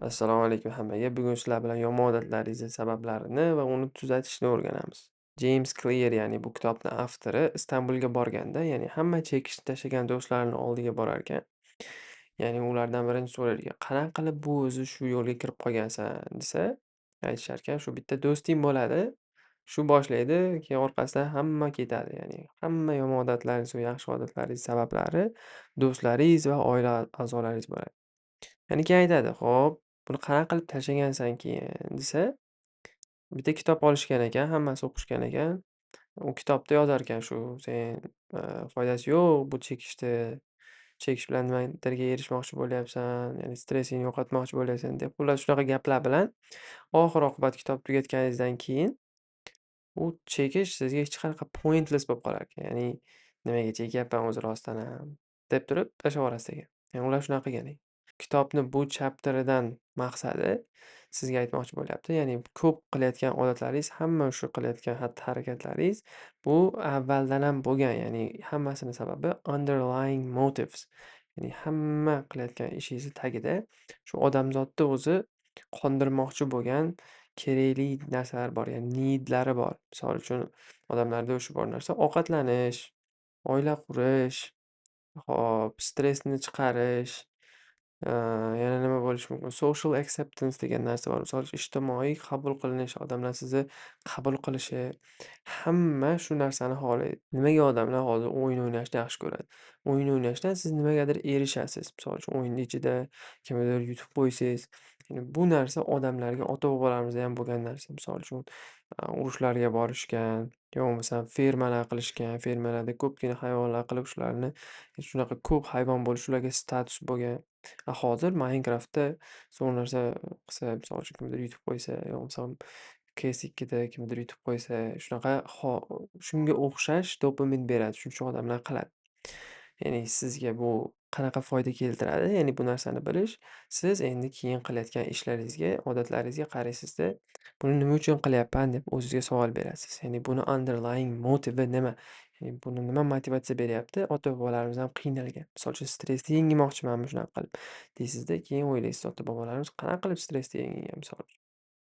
Assalomu alaykum hammaga. Bugun sizlar bilan yomon odatlaringizni sabablarini va uni tuzatishni o'rganamiz. James Clear, ya'ni bu kitobni avtori Istanbulga borganda, ya'ni hamma chekishni tashlagan do'stlarini oldiga borar ekan. Ya'ni ulardan birinchi so'rar ekan, "Qanaqa qilib bu o'zi shu yo'lga kirib qolgansan?" desa, aytishar ekan, "Shu bitta do'sting bo'ladi, shu boshlaydi, keyin orqasidan hamma ketadi." Ya'ni hamma yomon odatlaringiz va yaxshi odatlaringiz sabablari do'stlaringiz va oila a'zolaringiz bo'ladi. Ya'ni keyin aytadi, "Xo'p, buni qanaqa qilib tashlagansan keyin?" desa, bitta kitob olishgan ekan, hammasi o'qishgan ekan. U kitobda yozar ekan shu, "Sen, foydasi yo'q bu chekishni. Chekish bilan nimanidirga erishmoqchi bo'lyapsan, ya'ni stressingni yo'qotmoqchi bo'lyapsan" deb. Xullas shunaqa gaplar bilan oxir-oqibat kitob tugatganingizdan keyin u chekish sizga hech qanaqa pointless bo'lib qolar ekan. Ya'ni nimaga chekyapman o'zi rostdan ham deb turib tashlavorasiz ekan. Ya'ni ular shunaqa qilgan ekan. Kitobni bu chapteridan maqsadi sizga aytmoqchi bo'lyapti. Ya'ni ko'p qilayotgan odatlaringiz, hamma shu qilayotgan xatti-harakatlaringiz bu avvaldan ham bo'lgan. Ya'ni hammasini sababi underlying motives. Ya'ni hamma qilayotgan ishingizni tagida shu odamzodni o'zi qondirmoqchi bo'lgan kerakli narsalar bor, ya'ni needlari bor. Misol uchun odamlarda o'sha bor narsa ovqatlanish, oila qurish, hop, stressni chiqarish. Yana nima bo'lishi mumkin? Social acceptance degan narsa bor. Misol uchun ijtimoiy qabul qilinish, odamlar sizni qabul qilishi. Hamma shu narsani xohlaydi. Nimaga odamlar hozir o'yin o'ynashni yaxshi ko'radi? O'yin o'ynashdan siz nimagadir erishasiz. Misol uchun o'yinni ichida kimnidir yutib qo'ysangiz. Ya'ni bu narsa odamlarga, ota-bobolarimizda ham bo'lgan narsa. Misol uchun urushlarga borishgan, yo bo'lmasam fermalar qilishgan, fermalarda ko'pgina hayvonlar qilib shularni shunaqa ko'p hayvon bo'lish ularga status bo'lgan. Hozir Minecraftda zo'r narsa qilsa, misol uchun kimnidir yutib qo'ysa, yo bo'lmasam CS2da kimnidir yutib qo'ysa, shunaqa shunga o'xshash dopamin beradi. Shuning uchun odamlar qiladi. Ya'ni sizga bu qanaqa foyda keltiradi? Ya'ni bu narsani bilish, siz endi keyin qilayotgan ishlaringizga, odatlaringizga qaraysizda, buni nima uchun qilyapman deb o'zingizga savol berasiz. Ya'ni buni underlying motivi nima? Ya'ni buni nima motivatsiya beryapti? Ota-bobolarimiz ham qiynalgan. Misol uchun stressni yengmoqchimanmi shunaqa qilib deysizda, keyin o'ylaysiz, ota-bobolarimiz qanaqa qilib stressni yengan misol uchun.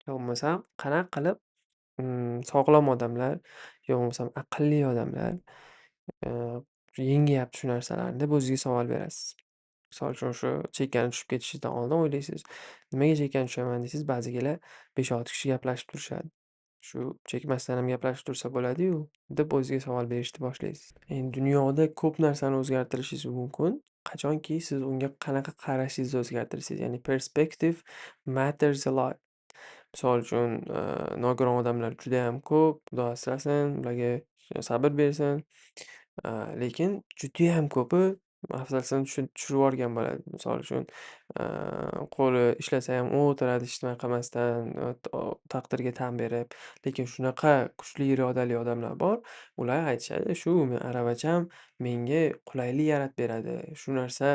Yo bo'lmasam qanaqa qilib sog'lom odamlar, yo bo'lmasam aqlli odamlar Eee, yengyapti shu narsalarni deb o'zingizga savol berasiz. Misol uchun shu chekkani tushib ketishingizdan oldin o'ylaysiz. Nimaga chekkani tushaman deysiz, ba'zigilar 5-6 kishi gaplashib turishadi. Shu chekmasdan ham gaplashib tursa bo'ladi-yu, deb o'zingizga savol berishni boshlaysiz. Endi dunyoda ko'p narsani o'zgartirishingiz mumkin. Qachonki siz unga qanaqa qarashingizni o'zgartirsangiz, ya'ni perspective matters a lot. Misol uchun, nogiron odamlar judayam ko'p, Xudo asrasin, ularga sabr bersin. Lekin judayam ko'pi hafsalasini tushirvorgan bo'ladi. Misol uchun, qo'li ishlasa ham o'tiradi hech nima qilmasdan, taqdirga tan berib. Lekin shunaqa kuchli irodali odamlar bor, ular aytishadi, "Shu aravacham menga qulaylik yaratib beradi. Shu narsa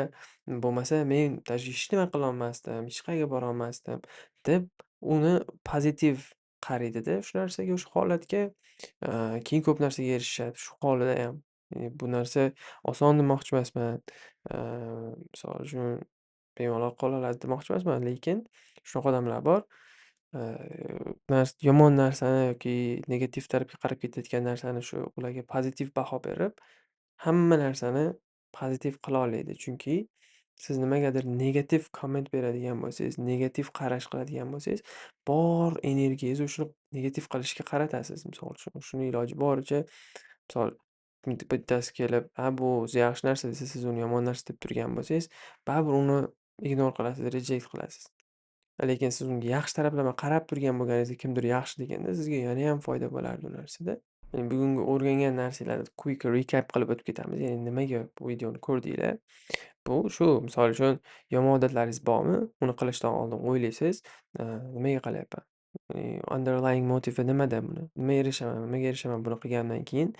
bo'lmasa men hech nima qilolmasdim, hech qayerga borolmasdim", deb uni pozitiv qaraydida shu narsaga, o'sha holatga, keyin ko'p narsaga erishishadi shu holida ham. Bu narsa oson demoqchi emasman. Misol uchun bemalol qola oladi demoqchi emasman, lekin shunaqa odamlar bor. Yomon narsani yoki negativ tarafga qarab ketayotgan narsani shu ularga pozitiv baho berib, hamma narsani pozitiv qila oladi. Chunki siz nimagadir negativ komment beradigan bo'lsangiz, negativ qarash qiladigan bo'lsangiz, bor energiyangizni o'shani negativ qilishga qaratasiz. Misol uchun shuni iloji boricha misol bittasi kelib, "Ha, bu o'zi yaxshi narsa" desa, siz uni yomon narsa deb turgan bo'lsangiz, baribir uni ignor qilasiz, reject qilasiz. Lekin siz unga yaxshi taraflama qarab turgan bo'lganingizda, kimdir yaxshi deganda, sizga yanayam foyda bo'lardi u narsada. Ya'ni bugungi o'rgangan narsalarni quick recap qilib o'tib ketamiz. Ya'ni nimaga bu videoni ko'rdinglar? Bu shu, misol uchun yomon odatlaringiz bormi? Uni qilishdan oldin o'ylaysiz, nimaga qilyapman? Underlying motivi nimada buni? Nimaga erishaman buni qilgandan keyin?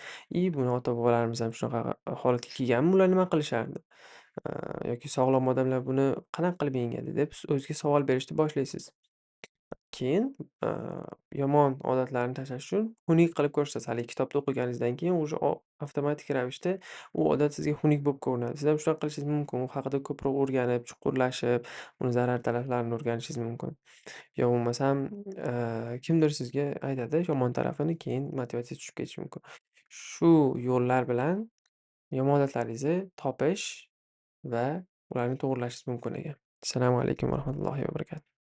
Buni ota-bobolarimiz ham shunaqa holatga kelganmi, ular nima qilishardi? Yoki sog'lom odamlar buni qanaqa qilib yengadi deb siz o'zingizga savol berishni boshlaysiz. Keyin, yomon odatlarni tashlash uchun xunuk qilib ko'rsatasiz. Haligi kitobni o'qiganingizdan keyin уже avtomatik ravishda u odat sizga xunuk bo'lib ko'rinadi. Siz ham shunaqa qilishingiz mumkin. U haqida ko'proq o'rganib, chuqurlashib, uni zarar-talablarini o'rganishingiz mumkin. Yo bo'lmasam, kimdir sizga aytadi yomon tarafini, keyin motivatsiya tushib ketishi mumkin. Shu yo'llar bilan yomon odatlaringizni topish va ularni to'g'rilashingiz mumkin ekan. Assalomu alaykum va rahmatullohi va barakatuh.